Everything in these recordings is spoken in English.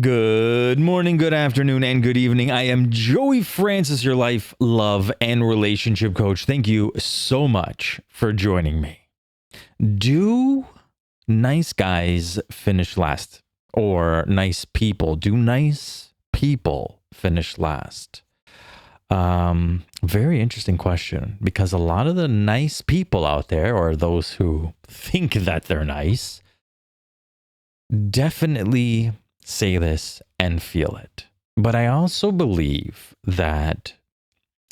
Good morning, good afternoon, and good evening. I am Joey Francis, your life, love, and relationship coach. Thank you so much for joining me. Do nice guys finish last? Or do nice people finish last? Very interesting question, because a lot of the nice people out there, or those who think that they're nice, definitely say this and feel it. But I also believe that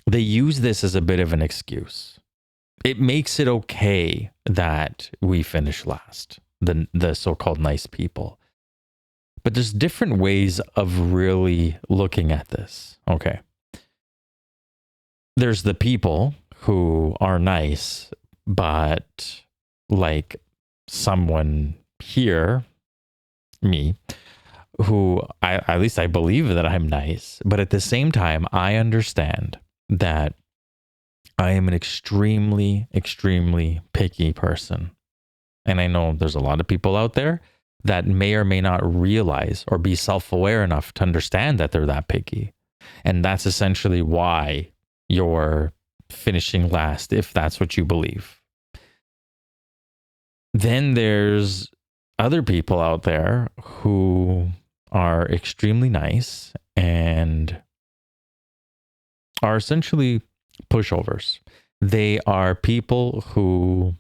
they use this as a bit of an excuse. It makes it okay that we finish last, the so-called nice people. But there's different ways of really looking at this. Okay. There's the people who are nice, but like someone here, me, who at least I believe that I'm nice, but at the same time, I understand that I am an extremely, extremely picky person. And I know there's a lot of people out there that may or may not realize or be self-aware enough to understand that they're that picky. And that's essentially why you're finishing last, if that's what you believe. Then there's other people out there who are extremely nice and are essentially pushovers. They are people who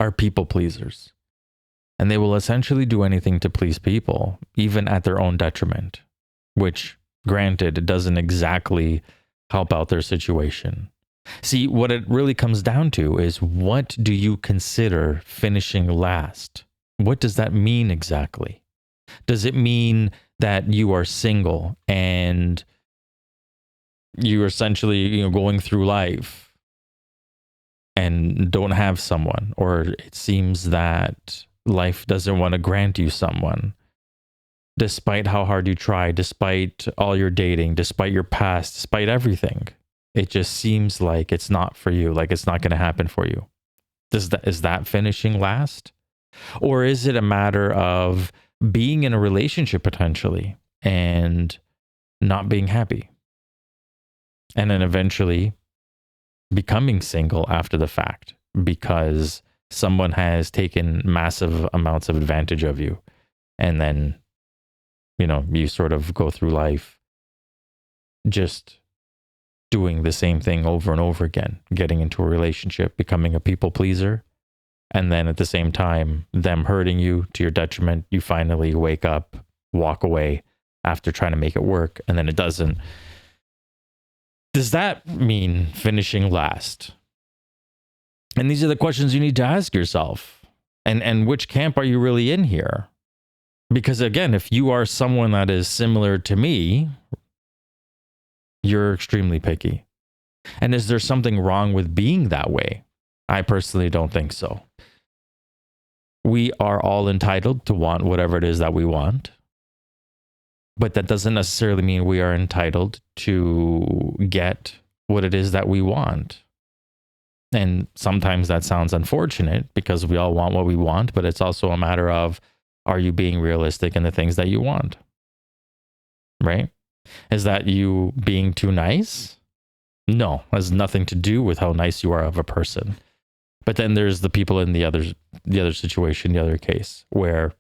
are people pleasers. And they will essentially do anything to please people, even at their own detriment, which, granted, it doesn't exactly help out their situation. See, what it really comes down to is, what do you consider finishing last? What does that mean exactly? Does it mean that you are single and you're essentially, going through life and don't have someone, or it seems that life doesn't want to grant you someone, despite how hard you try, despite all your dating, despite your past, despite everything? It just seems like it's not for you, like it's not going to happen for you. Is that finishing last? Or is it a matter of being in a relationship potentially and not being happy, and then eventually becoming single after the fact because someone has taken massive amounts of advantage of you, and then you sort of go through life just doing the same thing over and over again, getting into a relationship, becoming a people pleaser, and then at the same time, them hurting you to your detriment. You finally wake up, walk away after trying to make it work, and then it doesn't. Does that mean finishing last? And these are the questions you need to ask yourself. And which camp are you really in here? Because again, if you are someone that is similar to me, you're extremely picky. And is there something wrong with being that way? I personally don't think so. We are all entitled to want whatever it is that we want, but that doesn't necessarily mean we are entitled to get what it is that we want. And sometimes that sounds unfortunate because we all want what we want, but it's also a matter of, are you being realistic in the things that you want? Right? Is that you being too nice? No, it has nothing to do with how nice you are of a person. But then there's the people in the other situation, the other case, where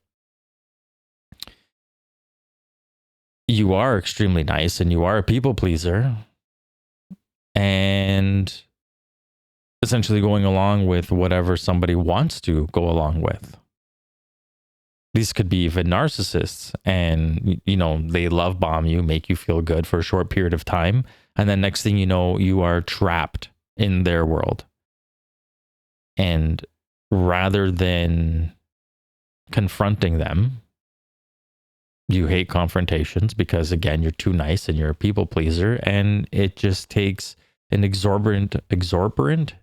you are extremely nice and you are a people pleaser and essentially going along with whatever somebody wants to go along with. These could be even narcissists, and they love bomb you, make you feel good for a short period of time, and then next thing you know, you are trapped in their world. And rather than confronting them, you hate confrontations because, again, you're too nice and you're a people pleaser, and it just takes an exorbitant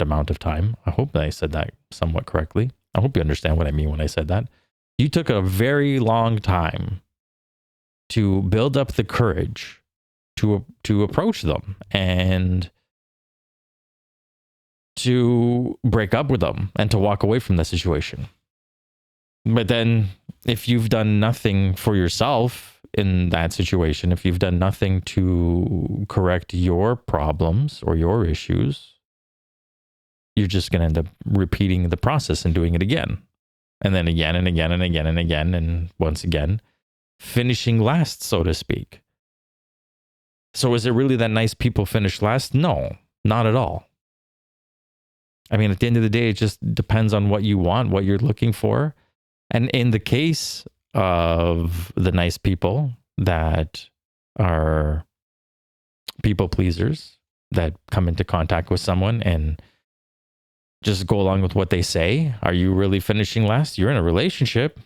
amount of time. I hope that I said that somewhat correctly. I hope you understand what I mean when I said that. You took a very long time to build up the courage to approach them and to break up with them and to walk away from the situation. But then if you've done nothing for yourself in that situation, if you've done nothing to correct your problems or your issues, you're just going to end up repeating the process and doing it again. And then again and again and again and again. And once again, finishing last, so to speak. So is it really that nice people finish last? No, not at all. I mean, at the end of the day, it just depends on what you want, what you're looking for. And in the case of the nice people that are people pleasers, that come into contact with someone and just go along with what they say, are you really finishing last? You're in a relationship.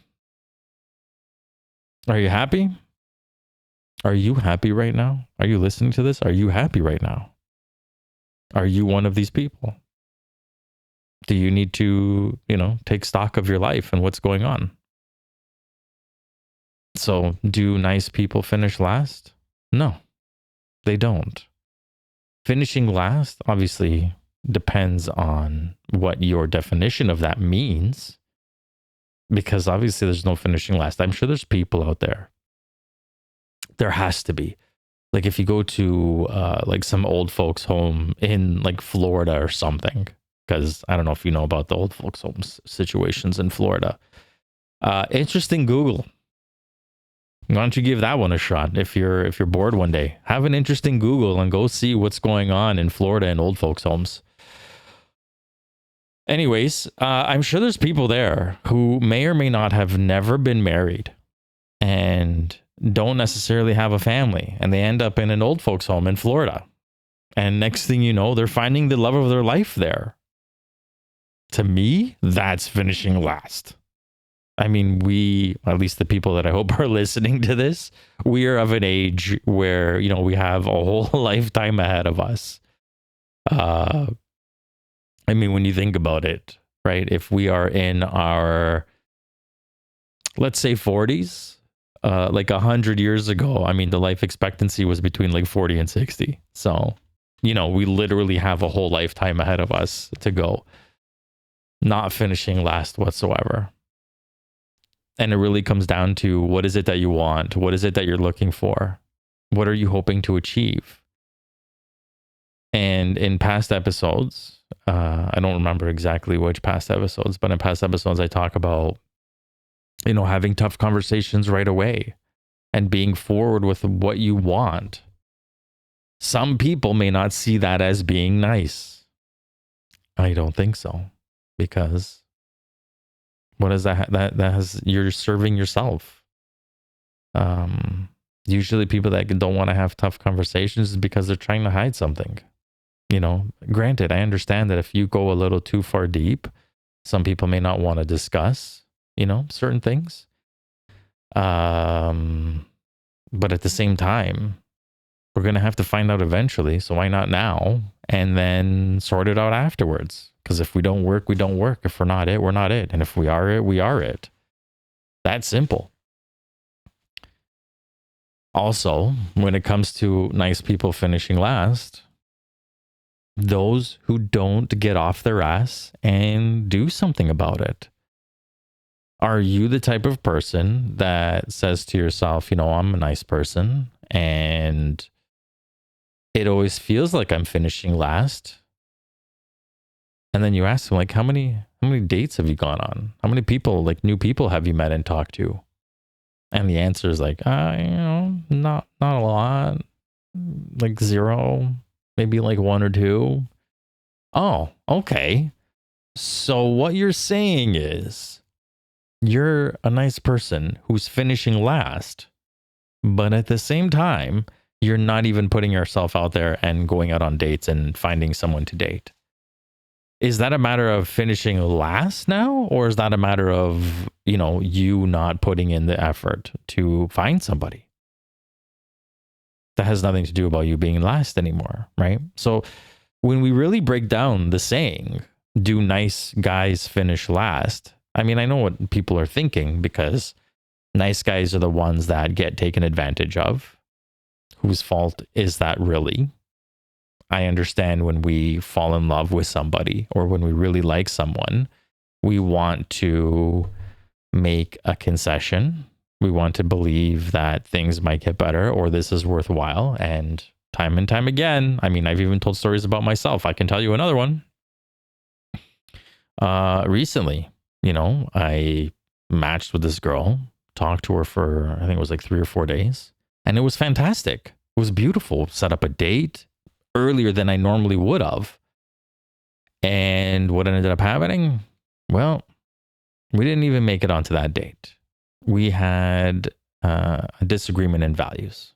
Are you happy? Are you happy right now? Are you listening to this? Are you happy right now? Are you one of these people? Do you need to, take stock of your life and what's going on? So, do nice people finish last? No, they don't. Finishing last obviously depends on what your definition of that means, because obviously there's no finishing last. I'm sure there's people out there. There has to be. Like if you go to like some old folks home in like Florida or something, because I don't know if you know about the old folks homes situations in Florida. Interesting Google. Why don't you give that one a shot if you're bored one day? Have an interesting Google and go see what's going on in Florida and old folks homes. Anyways, I'm sure there's people there who may or may not have never been married and don't necessarily have a family, and they end up in an old folks home in Florida. And next thing you know, they're finding the love of their life there. To me, that's finishing last. I mean, we, at least the people that I hope are listening to this, we are of an age where, we have a whole lifetime ahead of us. I mean, when you think about it, right? If we are in our, let's say 40s, like 100 years ago, I mean, the life expectancy was between like 40 and 60. So, we literally have a whole lifetime ahead of us to go. Not finishing last whatsoever. And it really comes down to, what is it that you want? What is it that you're looking for? What are you hoping to achieve? And in past episodes, I don't remember exactly which past episodes, but in past episodes, I talk about, having tough conversations right away and being forward with what you want. Some people may not see that as being nice. I don't think so, because what is that? That has, you're serving yourself. Usually people that don't want to have tough conversations is because they're trying to hide something. Granted, I understand that if you go a little too far deep, some people may not want to discuss, certain things. But at the same time, we're going to have to find out eventually. So why not now? And then sort it out afterwards. Because if we don't work, we don't work. If we're not it, we're not it. And if we are it, we are it. That's simple. Also, when it comes to nice people finishing last, those who don't get off their ass and do something about it. Are you the type of person that says to yourself, I'm a nice person and it always feels like I'm finishing last? And then you ask them, like, how many dates have you gone on? How many people, like new people, have you met and talked to? And the answer is like, not a lot, like 0, maybe like 1 or 2. Oh, okay. So what you're saying is you're a nice person who's finishing last, but at the same time, you're not even putting yourself out there and going out on dates and finding someone to date. Is that a matter of finishing last now? Or is that a matter of, you not putting in the effort to find somebody? That has nothing to do about you being last anymore, right? So when we really break down the saying, do nice guys finish last? I mean, I know what people are thinking, because nice guys are the ones that get taken advantage of. Whose fault is that really? I understand when we fall in love with somebody or when we really like someone, we want to make a concession. We want to believe that things might get better or this is worthwhile. And time again, I mean, I've even told stories about myself. I can tell you another one. Recently, I matched with this girl, talked to her for, I think it was like 3 or 4 days, and it was fantastic. It was beautiful. Set up a date earlier than I normally would have. And what ended up happening? Well, we didn't even make it onto that date. We had a disagreement in values.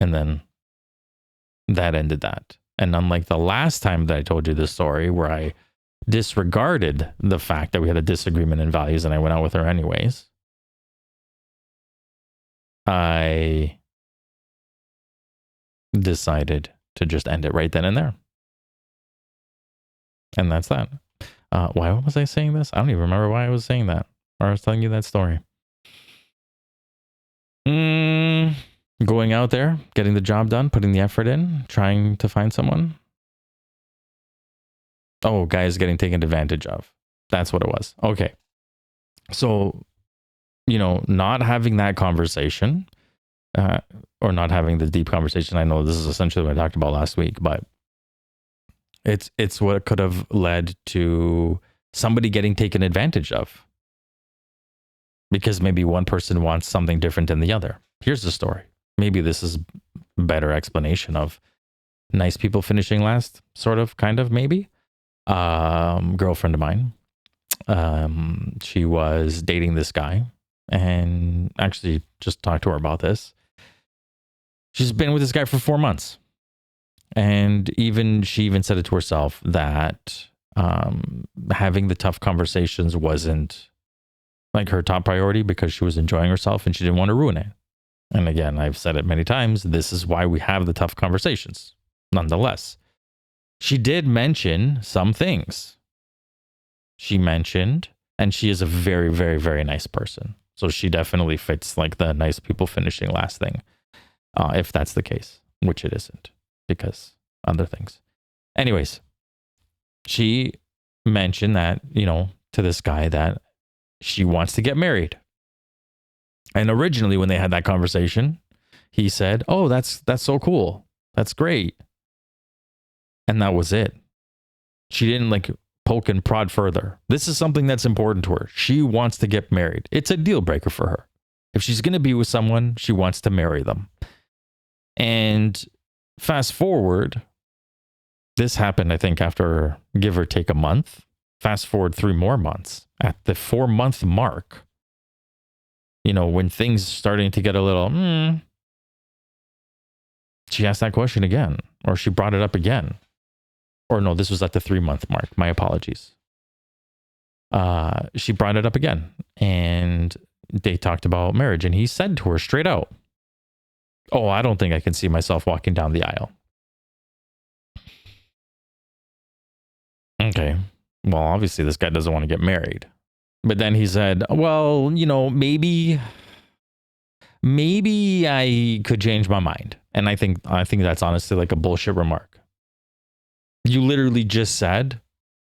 And then that ended that. And unlike the last time that I told you this story, where I disregarded the fact that we had a disagreement in values and I went out with her anyways, I decided to just end it right then and there. And that's that. Why was I saying this? I don't even remember why I was saying that. Or I was telling you that story. Going out there, getting the job done, putting the effort in, trying to find someone. Oh, guys getting taken advantage of. That's what it was. Okay. So, not having that conversation, or not having the deep conversation. I know this is essentially what I talked about last week, but it's what could have led to somebody getting taken advantage of. Because maybe one person wants something different than the other. Here's the story. Maybe this is a better explanation of nice people finishing last, sort of, kind of, maybe. Girlfriend of mine. She was dating this guy, and actually just talked to her about this. She's been with this guy for 4 months. And she even said it to herself that having the tough conversations wasn't like her top priority because she was enjoying herself and she didn't want to ruin it. And again, I've said it many times, this is why we have the tough conversations. Nonetheless, she did mention some things. She mentioned, and she is a very, very, very nice person. So she definitely fits like the nice people finishing last thing. If that's the case, which it isn't, because other things. Anyways, she mentioned that, to this guy that she wants to get married. And originally when they had that conversation, he said, "Oh, that's so cool. That's great." And that was it. She didn't like poke and prod further. This is something that's important to her. She wants to get married. It's a deal breaker for her. If she's going to be with someone, she wants to marry them. And fast forward, this happened, I think, after give or take a month. Fast forward 3 more months. At the 4-month mark, when things starting to get a little, she asked that question again, or she brought it up again. Or no, this was at the 3-month mark. My apologies. She brought it up again, and they talked about marriage, and he said to her straight out, "Oh, I don't think I can see myself walking down the aisle." Okay. Well, obviously this guy doesn't want to get married. But then he said, "Well, maybe I could change my mind." And I think that's honestly like a bullshit remark. You literally just said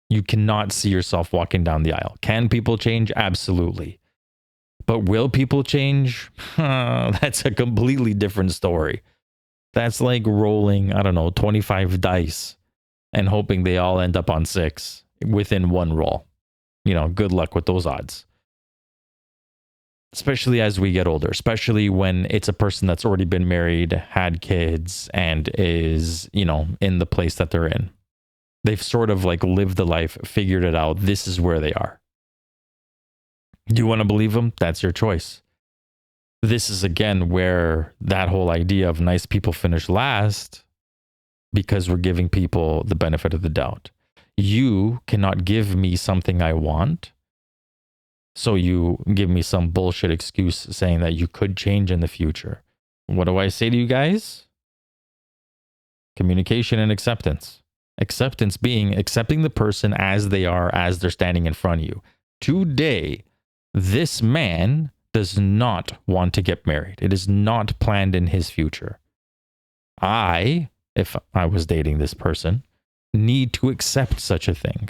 you cannot see yourself walking down the aisle. Can people change? Absolutely. But will people change? That's a completely different story. That's like rolling, 25 dice and hoping they all end up on 6 within one roll. Good luck with those odds. Especially as we get older, especially when it's a person that's already been married, had kids, and is, in the place that they're in. They've sort of like lived the life, figured it out. This is where they are. Do you want to believe them? That's your choice. This is again where that whole idea of nice people finish last, because we're giving people the benefit of the doubt. You cannot give me something I want, so you give me some bullshit excuse saying that you could change in the future. What do I say to you guys? Communication and acceptance. Acceptance being accepting the person as they are, as they're standing in front of you. Today, this man does not want to get married. It is not planned in his future. If I was dating this person, need to accept such a thing.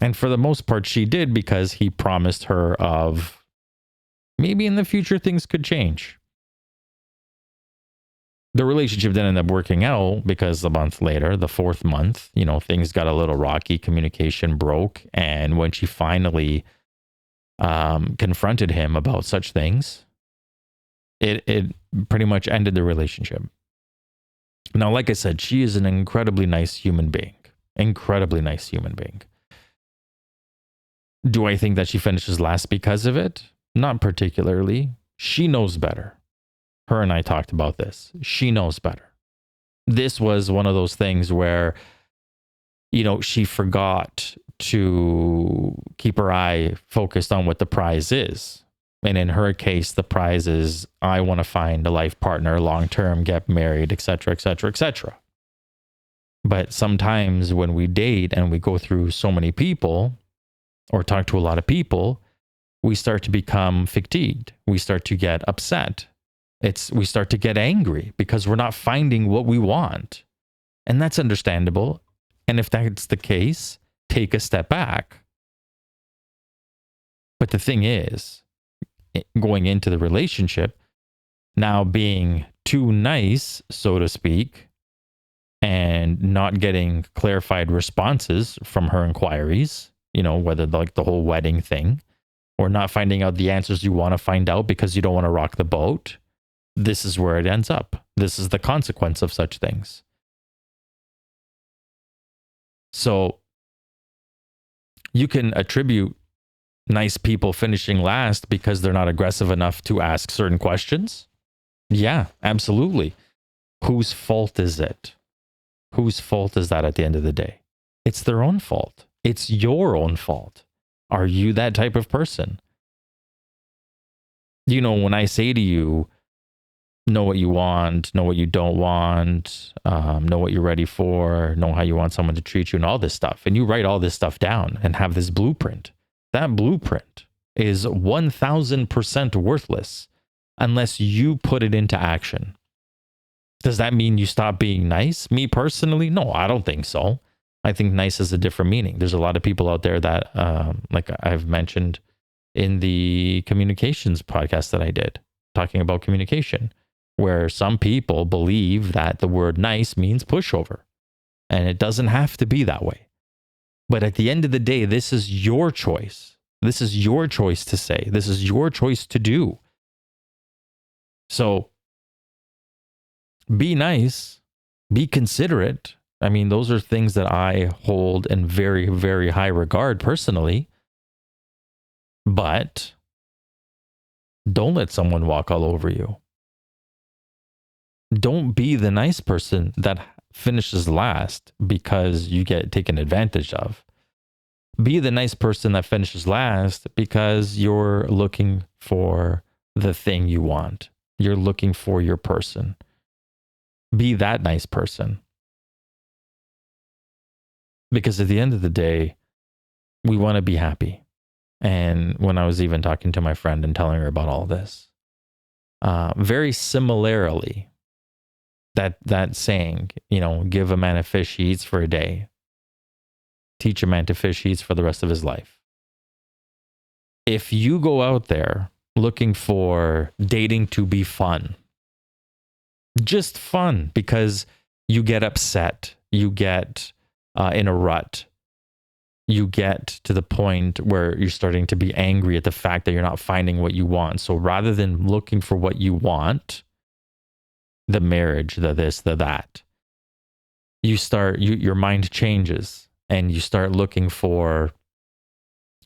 And for the most part, she did, because he promised her of maybe in the future things could change. The relationship didn't end up working out because a month later, the 4th month, things got a little rocky, communication broke. And when she finally confronted him about such things, it pretty much ended the relationship. Now, like I said, she is an incredibly nice human being. Incredibly nice human being. Do I think that she finishes last because of it? Not particularly. She knows better. Her and I talked about this. She knows better. This was one of those things where, she forgot to keep her eye focused on what the prize is. And in her case, the prize is, I want to find a life partner, long-term, get married, etc., etc., etc. But sometimes when we date and we go through so many people or talk to a lot of people, we start to become fatigued. We start to get upset. We start to get angry because we're not finding what we want. And that's understandable. And if that's the case, take a step back. But the thing is, going into the relationship, now being too nice, so to speak, and not getting clarified responses from her inquiries, whether like the whole wedding thing, or not finding out the answers you want to find out because you don't want to rock the boat, this is where it ends up. This is the consequence of such things. So you can attribute nice people finishing last because they're not aggressive enough to ask certain questions. Yeah, absolutely. Whose fault is it? Whose fault is that at the end of the day? It's their own fault. It's your own fault. Are you that type of person? When I say to you, know what you want, know what you don't want, know what you're ready for, know how you want someone to treat you, and all this stuff, and you write all this stuff down and have this blueprint, that blueprint is 1000% worthless unless you put it into action. Does that mean you stop being nice? Me personally, no, I don't think so. I think nice has a different meaning. There's a lot of people out there that, like I've mentioned in the communications podcast that I did, talking about communication, where some people believe that the word nice means pushover. And it doesn't have to be that way. But at the end of the day, this is your choice. This is your choice to say. This is your choice to do. So be nice, be considerate. I mean, those are things that I hold in very, very high regard personally. But don't let someone walk all over you. Don't be the nice person that finishes last because you get taken advantage of. Be the nice person that finishes last because you're looking for the thing you want. You're looking for your person. Be that nice person. Because at the end of the day, we want to be happy. And when I was even talking to my friend and telling her about all this, very similarly, that saying, give a man a fish he eats for a day, teach a man to fish he eats for the rest of his life. If you go out there looking for dating to be fun, just fun, because you get upset, you get in a rut, you get to the point where you're starting to be angry at the fact that you're not finding what you want. So rather than looking for what you want, the marriage, the this, the that, your mind changes and you start looking for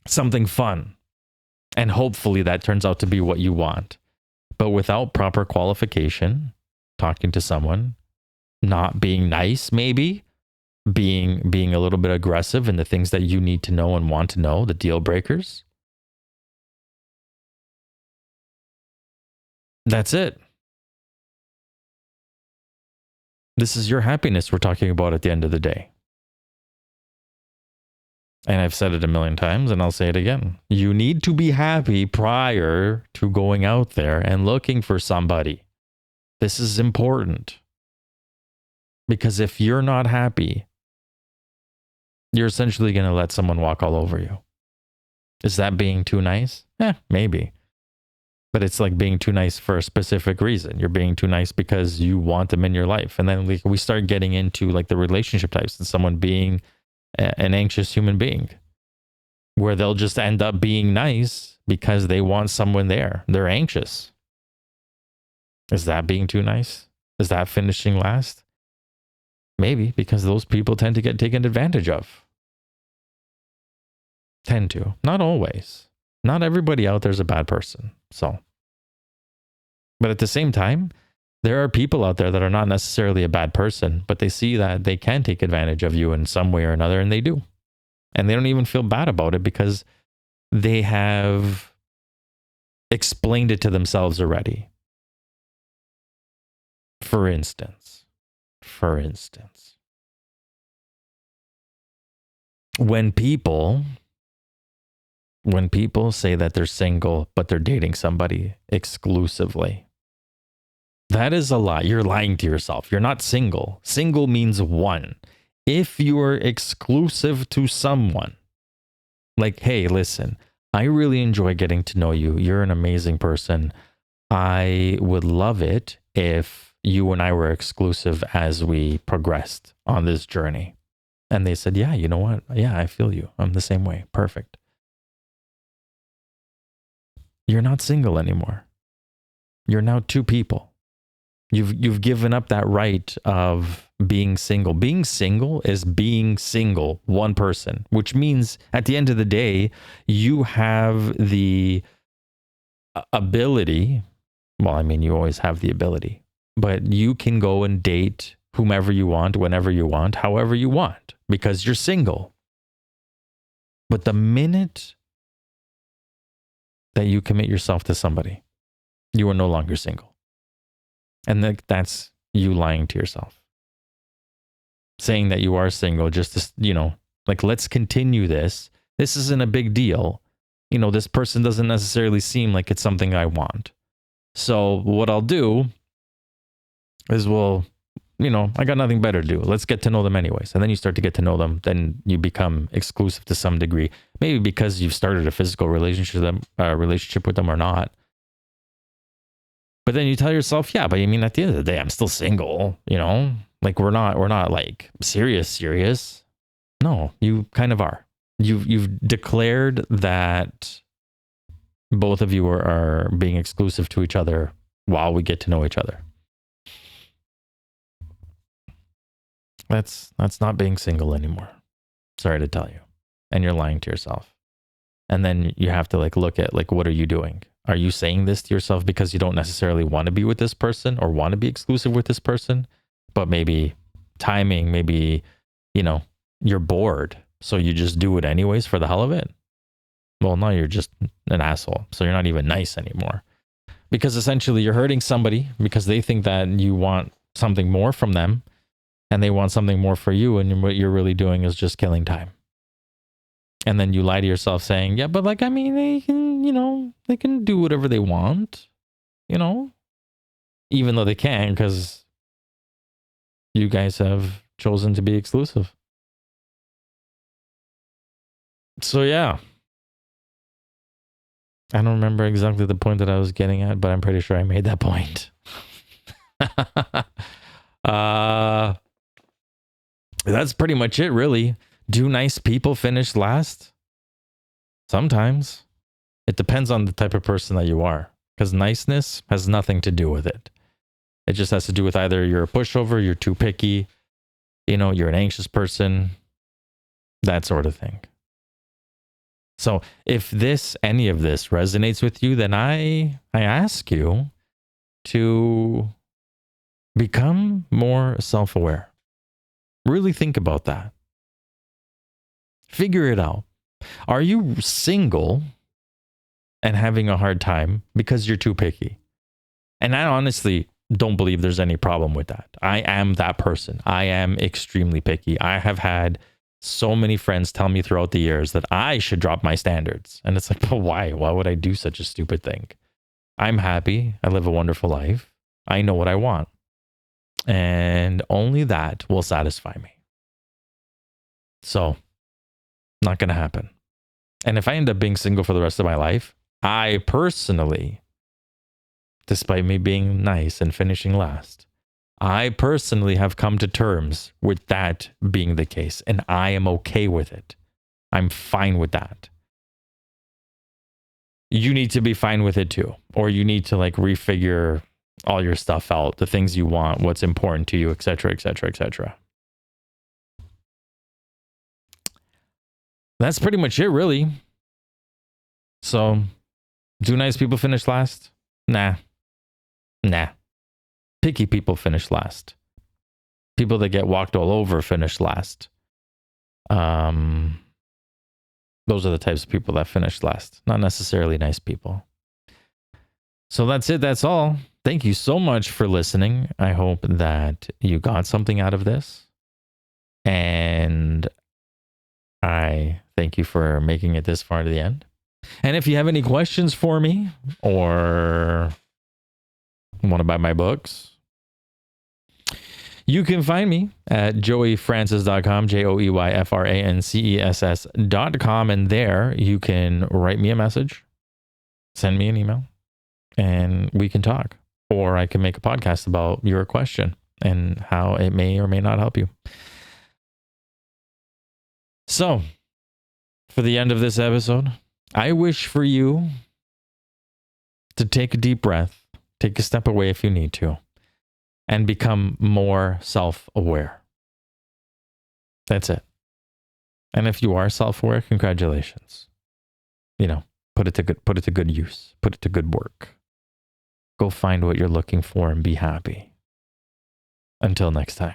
something fun. And hopefully that turns out to be what you want. But without proper qualification, talking to someone, not being nice, maybe, being a little bit aggressive in the things that you need to know and want to know, the deal breakers. That's it. This is your happiness we're talking about at the end of the day. And I've said it a million times and I'll say it again. You need to be happy prior to going out there and looking for somebody. This is important. Because if you're not happy, you're essentially going to let someone walk all over you. Is that being too nice? Maybe. But it's like being too nice for a specific reason. You're being too nice because you want them in your life. And then we start getting into like the relationship types and someone being an anxious human being, where they'll just end up being nice because they want someone there. They're anxious. Is that being too nice? Is that finishing last? Maybe, because those people tend to get taken advantage of. Tend to. Not always. Not everybody out there is a bad person. So, but at the same time, there are people out there that are not necessarily a bad person, but they see that they can take advantage of you in some way or another, and they do. And they don't even feel bad about it because they have explained it to themselves already. For instance, when people say that they're single, but they're dating somebody exclusively, that is a lie. You're lying to yourself. You're not single. Single means one. If you're exclusive to someone, like, hey, listen, I really enjoy getting to know you. You're an amazing person. I would love it if you and I were exclusive as we progressed on this journey. And they said, yeah, you know what? Yeah, I feel you. I'm the same way. Perfect. You're not single anymore. You're now two people. You've given up that right of being single. Being single is being single, one person, which means at the end of the day, you have the ability. Well, I mean, you always have the ability, but you can go and date whomever you want, whenever you want, however you want, because you're single. But the minute that you commit yourself to somebody, you are no longer single. And that's you lying to yourself. Saying that you are single just to, like, let's continue this. This isn't a big deal. This person doesn't necessarily seem like it's something I want. So what I'll do is, I got nothing better to do. Let's get to know them anyways. And then you start to get to know them. Then you become exclusive to some degree. Maybe because you've started a physical relationship with them or not. But then you tell yourself, yeah, but I mean, at the end of the day, I'm still single, like we're not like serious. No, you kind of are. You've declared that both of you are being exclusive to each other while we get to know each other. That's not being single anymore. Sorry to tell you. And you're lying to yourself. And then you have to look at what are you doing? Are you saying this to yourself because you don't necessarily want to be with this person or want to be exclusive with this person, but maybe timing, maybe, you're bored, so you just do it anyways for the hell of it? Well, no, you're just an asshole. So you're not even nice anymore. Because essentially you're hurting somebody because they think that you want something more from them and they want something more for you. And what you're really doing is just killing time. And then you lie to yourself saying, yeah, but they can, they can do whatever they want, even though they can, because you guys have chosen to be exclusive. So, yeah. I don't remember exactly the point that I was getting at, but I'm pretty sure I made that point. That's pretty much it, really. Do nice people finish last? Sometimes. It depends on the type of person that you are, because niceness has nothing to do with it. It just has to do with either you're a pushover, you're too picky, you're an anxious person, that sort of thing. So if any of this resonates with you, then I ask you to become more self-aware. Really think about that. Figure it out. Are you single and having a hard time because you're too picky? And I honestly don't believe there's any problem with that. I am that person. I am extremely picky. I have had so many friends tell me throughout the years that I should drop my standards. And it's like, but why? Why would I do such a stupid thing? I'm happy. I live a wonderful life. I know what I want. And only that will satisfy me. So Not going to happen. And if I end up being single for the rest of my life, I personally, despite me being nice and finishing last, I personally have come to terms with that being the case, and I am okay with it. I'm fine with that. You need to be fine with it too, or you need to like refigure all your stuff out, the things you want, what's important to you, etc., etc., etc. That's pretty much it, really. So, do nice people finish last? Nah. Picky people finish last. People that get walked all over finish last. Those are the types of people that finish last, not necessarily nice people. So that's it. That's all. Thank you so much for listening. I hope that you got something out of this. And I thank you for making it this far to the end. And if you have any questions for me or want to buy my books, you can find me at joeyfrancis.com, joeyfrances.com. And there you can write me a message, send me an email, and we can talk. Or I can make a podcast about your question and how it may or may not help you. So, for the end of this episode, I wish for you to take a deep breath, take a step away if you need to, and become more self-aware. That's it. And if you are self-aware, congratulations. Put it to good use. Put it to good work. Go find what you're looking for and be happy. Until next time.